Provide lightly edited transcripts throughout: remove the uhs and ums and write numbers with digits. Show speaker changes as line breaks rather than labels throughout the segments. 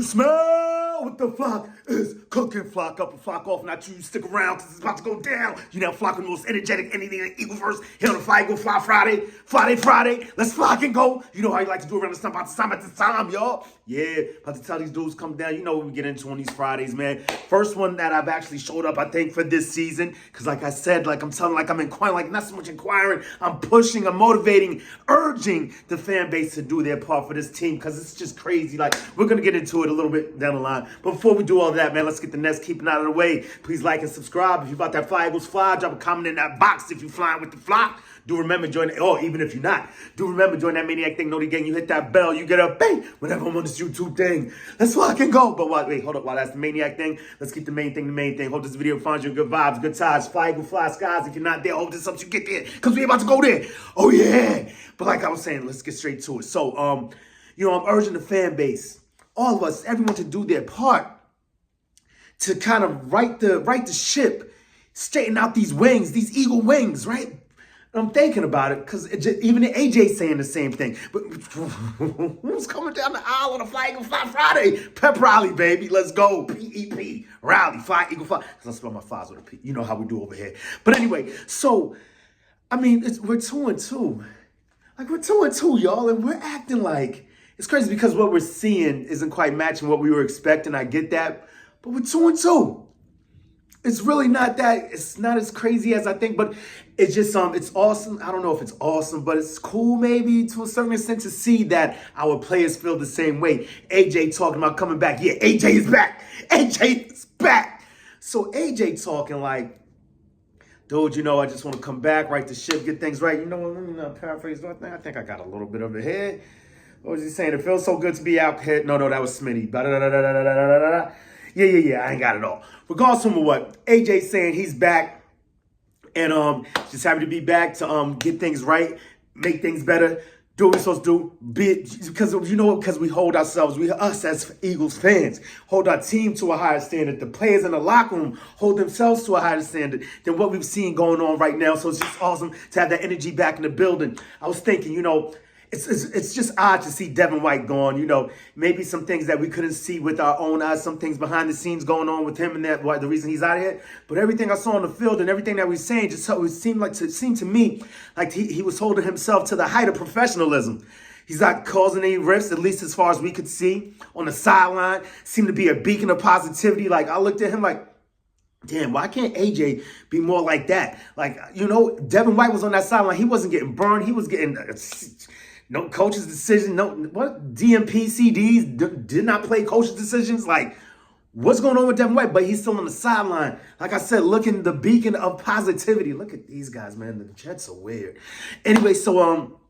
Smell what the flock is cooking. Flock up and flock off. Not you stick around because it's about to go down. You know, flock the most energetic anything in Eagleverse. Here on the Fly Go Fly Friday. Let's flock and go. You know how you like to do around this time, about this time, y'all. Yeah, about to tell these dudes come down. You know what we get into on these Fridays, man. First one that I've actually showed up, I think, for this season. Because like I said, like I'm telling, like I'm inquiring, like not so much inquiring. I'm pushing, I'm motivating, urging the fan base to do their part for this team. Because it's just crazy. Like, we're going to get into it a little bit down the line. But before we do all that, man, let's get the Nets keeping out of the way. Please like and subscribe. If you about that Fly Eagles Fly, drop a comment in that box if you flying with the flock. Do remember join, or even if you're not, do remember join that Maniac thing. Know the gang. You hit that bell, you get up, bang, whenever I'm on this YouTube thing. Let's flock and go. But wait, hold up. While that's the Maniac thing, let's keep the main thing. Hope this video finds you good vibes, good times. Fly Eagle Fly Skies. If you're not there, hope this helps you get there, because we about to go there. Oh yeah. But like I was saying, let's get straight to it. So, you know, I'm urging the fan base, all of us, everyone, to do their part to kind of right the ship, straighten out these wings, these eagle wings, right? I'm thinking about it because even AJ saying the same thing. But who's coming down the aisle on the Fly Eagle Fly Friday? Rally, baby. Let's go. PEP. Rally. Fly Eagle Fly. Because I spell my flies with a P. You know how we do over here. But anyway, so, I mean, we're 2-2. Like, we're 2-2, y'all. And we're acting like, it's crazy because what we're seeing isn't quite matching what we were expecting. I get that. But we're 2-2. It's really not that, it's not as crazy as I think, but it's just, it's awesome. I don't know if it's awesome, but it's cool maybe to a certain extent to see that our players feel the same way. AJ talking about coming back. Yeah, AJ is back. AJ is back. So AJ talking like, dude, you know, I just want to come back, right the ship, get things right. You know what, let me not paraphrase that thing. I think I got a little bit of it here. What was he saying? It feels so good to be out here. No, that was Smitty. Yeah, I ain't got it all. Regardless of what, AJ saying he's back and just happy to be back to get things right, make things better, do what we're supposed to do, because you know what, because we hold ourselves, us as Eagles fans, hold our team to a higher standard. The players in the locker room hold themselves to a higher standard than what we've seen going on right now. So it's just awesome to have that energy back in the building. I was thinking, you know, it's just odd to see Devin White gone. You know, maybe some things that we couldn't see with our own eyes, some things behind the scenes going on with him and that, the reason he's out of here. But everything I saw on the field and everything that we're saying just it seemed to me like he was holding himself to the height of professionalism. He's not causing any rifts, at least as far as we could see on the sideline. Seemed to be a beacon of positivity. Like, I looked at him like, damn, why can't AJ be more like that? Like, you know, Devin White was on that sideline. He wasn't getting burned. He was getting no coach's decision. No, what? DMP CDs did not play coach's decisions. Like, what's going on with Devin White? But he's still on the sideline. Like I said, looking the beacon of positivity. Look at these guys, man. The Jets are weird. Anyway, so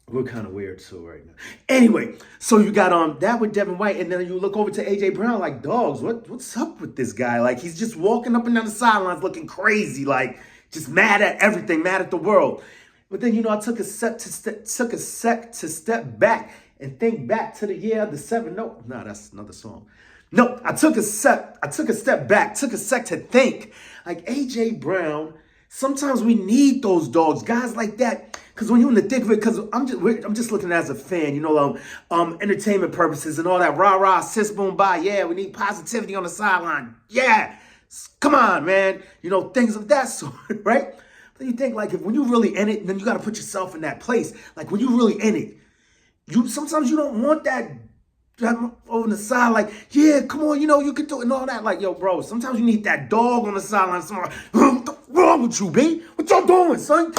we're kind of weird too right now. Anyway, so you got that with Devin White, and then you look over to AJ Brown like, dogs, what's up with this guy? Like, he's just walking up and down the sidelines looking crazy, like just mad at everything, mad at the world. But then, you know, I took a sec to step back and think back to the year of the 7. No, that's another song. No, I took a step back, took a sec to think. Like, AJ Brown, sometimes we need those dogs, guys like that. Because when you're in the thick of it, because I'm just looking as a fan, you know, entertainment purposes and all that rah-rah, assist, boom, bye. Yeah, we need positivity on the sideline. Yeah, come on, man. You know, things of that sort, right? Then you think, like, if when you're really in it, then you got to put yourself in that place. Like, when you're really in it, sometimes you don't want that over the side, like, yeah, come on, you know, you can do it and all that. Like, yo, bro, sometimes you need that dog on the sideline. Somebody, what's wrong with you, B? What y'all doing, son?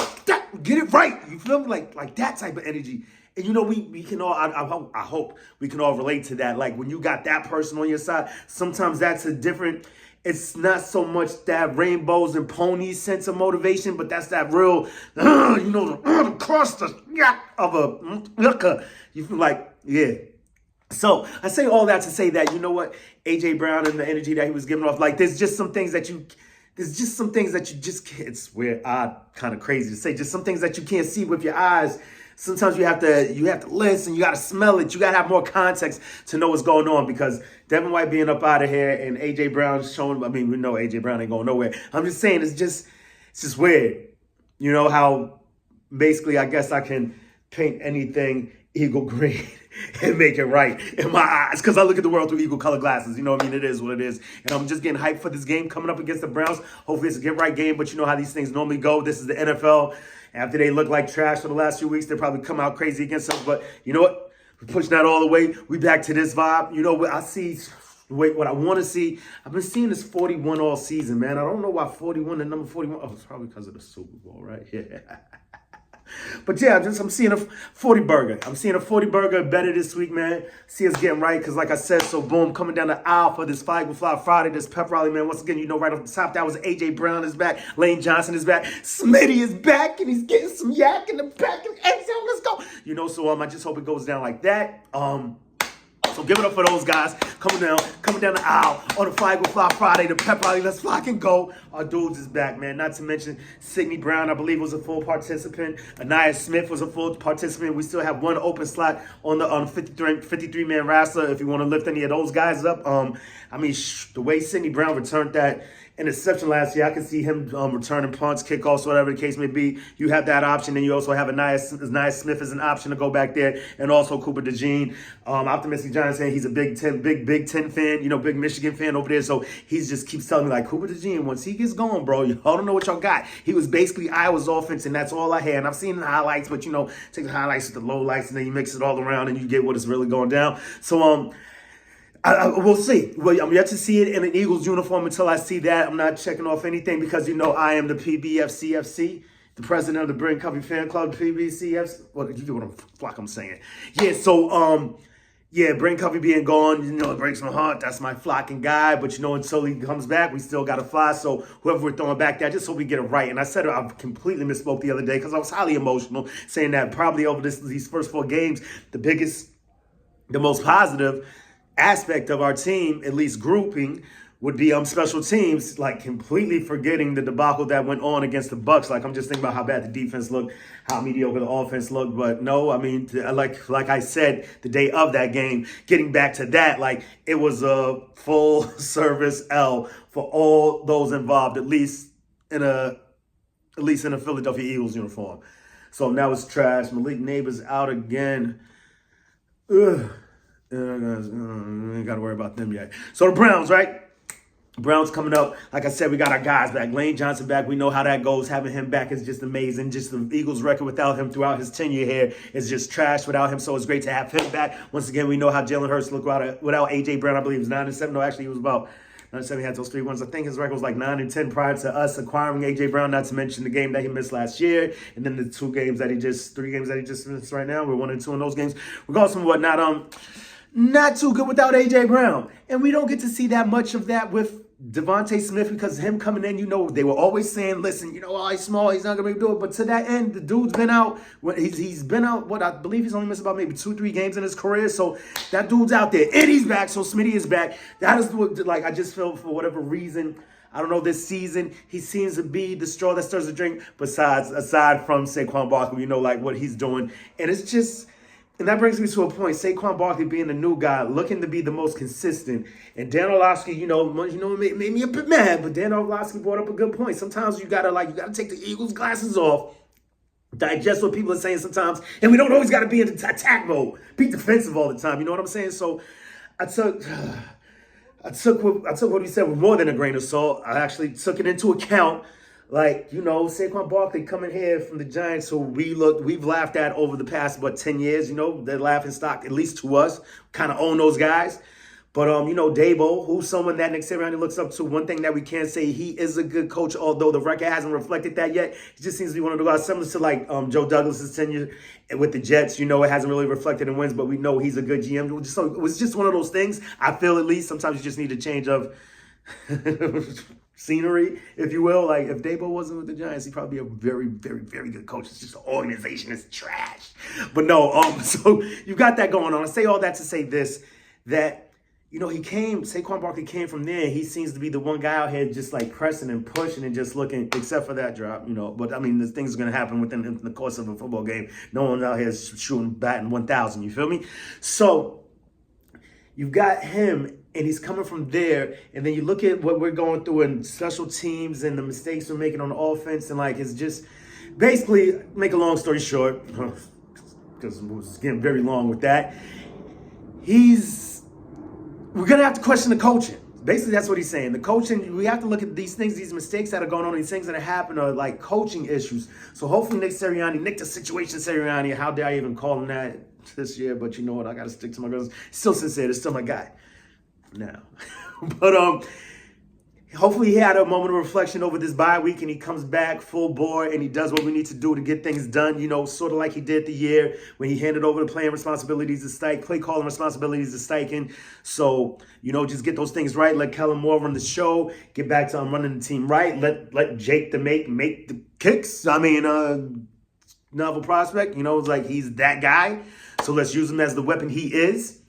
Get it right. You feel me? Like that type of energy. And, you know, we can all, I hope we can all relate to that. Like, when you got that person on your side, sometimes that's a different, it's not so much that rainbows and ponies sense of motivation, but that's that real, you know, the cross the of a, you feel like, yeah. So I say all that to say that, you know what, AJ Brown and the energy that he was giving off, like, there's just some things that you just can't, it's weird, odd, kind of crazy to say, just some things that you can't see with your eyes. Sometimes you have to listen, you got to smell it, you got to have more context to know what's going on, because Devin White being up out of here and AJ Brown showing, I mean, we know AJ Brown ain't going nowhere. I'm just saying, it's just weird. You know how basically, I guess I can paint anything eagle green and make it right in my eyes, because I look at the world through eagle color glasses. You know what I mean? It is what it is. And I'm just getting hyped for this game coming up against the Browns. Hopefully it's a get right game, but you know how these things normally go. This is the NFL. After they look like trash for the last few weeks, they'll probably come out crazy against us. But you know what? We're pushing that all the way. We back to this vibe. You know what I see? Wait, what I want to see, I've been seeing this 41 all season, man. I don't know why 41, the number 41. Oh, it's probably because of the Super Bowl, right? Yeah. But yeah, I'm seeing a 40 burger. I'm seeing a 40 burger better this week, man. See us getting right, because like I said, so boom, coming down the aisle for this PHly Friday, this pep rally, man. Once again, you know, right off the top, that was AJ Brown is back, Lane Johnson is back, Smitty is back, and he's getting some yak in the back of the end zone. Let's go. You know, so I just hope it goes down like that. So give it up for those guys coming down the aisle on the PHly Friday, the pep rally. Let's flock and go. Our dudes is back, man. Not to mention Sidney Brown, I believe, was a full participant. Anaya Smith was a full participant. We still have one open slot on the 53-man roster if you want to lift any of those guys up. I mean, the way Sidney Brown returned that interception last year, I can see him returning punts, kickoffs, whatever the case may be. You have that option, and you also have Anaya Smith as an option to go back there, and also Cooper DeJean. Optimistic Giants saying he's a Big Ten fan, you know, big Michigan fan over there. So he just keeps telling me, like, Cooper DeJean, once he gets going, bro, y'all don't know what y'all got. He was basically Iowa's offense, and that's all I had. And I've seen the highlights, but you know, take the highlights with the lowlights, and then you mix it all around, and you get what is really going down. So we'll see. Well, I'm yet to see it in an Eagles uniform. Until I see that, I'm not checking off anything, because, you know, I am the PBFCFC, the president of the Brent Covey Fan Club, PBCFC. Well, you get what I'm saying. Yeah, so, yeah, Brent Covey being gone, you know, it breaks my heart. That's my flocking guy. But, you know, until he comes back, we still got to fly. So whoever we're throwing back there, I just hope we get it right. And I said I completely misspoke the other day, because I was highly emotional, saying that probably over these first 4 games, the most positive aspect of our team, at least grouping, would be special teams, like completely forgetting the debacle that went on against the Bucs. Like, I'm just thinking about how bad the defense looked, how mediocre the offense looked. But no, I mean, like I said, the day of that game, getting back to that, like, it was a full service L for all those involved, at least in a Philadelphia Eagles uniform. So now it's trash. Malik Neighbors out again. Ugh. Ain't got to worry about them yet. So the Browns, right? Browns coming up. Like I said, we got our guys back. Lane Johnson back. We know how that goes. Having him back is just amazing. Just the Eagles' record without him throughout his tenure here is just trash without him. So it's great to have him back. Once again, we know how Jalen Hurts looked without A.J. Brown. I believe he was 9-7. No, actually, he was about 9-7. He had those 3 wins. I think his record was like 9-10 prior to us acquiring A.J. Brown, not to mention the game that he missed last year. And then the 3 games that he just missed right now. We're 1-2 in those games. Regardless of whatnot, not too good without A.J. Brown. And we don't get to see that much of that with Devontae Smith, because him coming in, you know, they were always saying, listen, you know, oh, he's small, he's not going to be able to do it. But to that end, the dude's been out. He's been out, I believe he's only missed about maybe 2-3 games in his career. So that dude's out there. And he's back, so Smitty is back. That is what, like, I just feel for whatever reason, I don't know, this season, he seems to be the straw that stirs the drink, aside from Saquon Barkley, you know, like what he's doing. And it's just... And that brings me to a point. Saquon Barkley being the new guy, looking to be the most consistent. And Dan Orlovsky, you know, made me a bit mad, but Dan Orlovsky brought up a good point. Sometimes you gotta take the Eagles' glasses off, digest what people are saying sometimes, and we don't always gotta be in attack mode, be defensive all the time. You know what I'm saying? So I took what he said with more than a grain of salt. I actually took it into account. Like, you know, Saquon Barkley coming here from the Giants, who we've laughed at over the past, 10 years, you know, they're laughing stock, at least to us, kind of own those guys. But, you know, Dabo, who's someone that Nick Sirianni looks up to, one thing that we can say, he is a good coach, although the record hasn't reflected that yet. He just seems to be one of the guys similar to, like, Joe Douglas's tenure with the Jets. You know, it hasn't really reflected in wins, but we know he's a good GM. It was just one of those things, I feel, at least. Sometimes you just need a change of scenery, if you will. Like, if Dabo wasn't with the Giants, he'd probably be a very, very, very good coach. It's just the organization is trash. But no, so you got that going on. I say all that to say this, that, you know, Saquon Barkley came from there. He seems to be the one guy out here just like pressing and pushing and just looking, except for that drop, you know. But I mean, the things are going to happen within the course of a football game. No one's out here shooting, batting 1,000, you feel me? So you've got him, and he's coming from there, and then you look at what we're going through in special teams and the mistakes we're making on the offense, and like, it's just basically, make a long story short, because it's getting very long with that. We're going to have to question the coaching. Basically, that's what he's saying. The coaching, we have to look at these things, these mistakes that are going on, these things that have happened are like coaching issues. So hopefully Nick the situation Sirianni, how dare I even call him that this year? But you know what? I got to stick to my guns. Still sincere. It's still my guy now. But hopefully he had a moment of reflection over this bye week and he comes back full bore and he does what we need to do to get things done, you know, sort of like he did the year when he handed over the playing responsibilities to Stike, play calling responsibilities to Steichen. So, you know, just get those things right. Let Kellen Moore run the show. Get back to running the team right. Let Jake make the kicks. I mean, novel prospect, you know, it's like he's that guy. So let's use him as the weapon he is.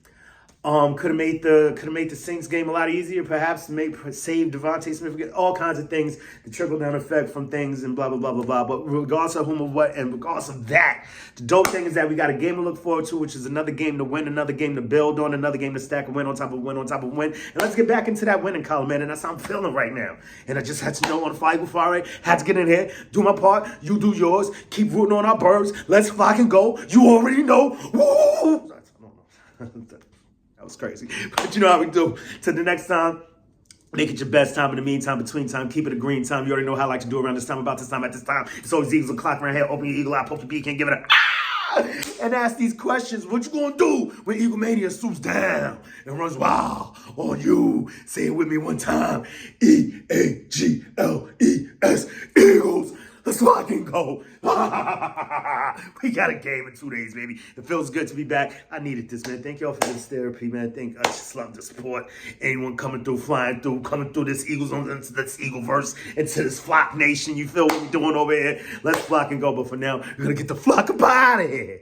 Could have made the Saints game a lot easier. Perhaps save Devontae Smith. All kinds of things. The trickle down effect from things and blah blah blah blah blah. But regardless of whom or what, and regardless of that, the dope thing is that we got a game to look forward to, which is another game to win, another game to build on, another game to stack a win on top of win on top of win. And let's get back into that winning column, man. And that's how I'm feeling right now. And I just had to know on the fly before I had to get in here, do my part. You do yours. Keep rooting on our birds. Let's flock and go. You already know. Woo! I don't know. That was crazy. But you know how we do. Till the next time, make it your best time. In the meantime, between time, keep it a green time. You already know how I like to do around this time, about this time, at this time. It's always Eagles o'clock around here. Open your eagle eye, poke your beak, can't give it a and ask these questions. What you gonna do when Eagle Mania swoops down and runs wild on you? Say it with me one time. E-A-G-L-E-S, Eagles. Let's rock and go. We got a game in 2 days, baby. It feels good to be back. I needed this, man. Thank y'all for this therapy, man. I just love the support. Anyone coming through, flying through, coming through this Eagles, into this Eagleverse, into this Flock Nation. You feel what we're doing over here? Let's flock and go. But for now, we're going to get the flock up out of here.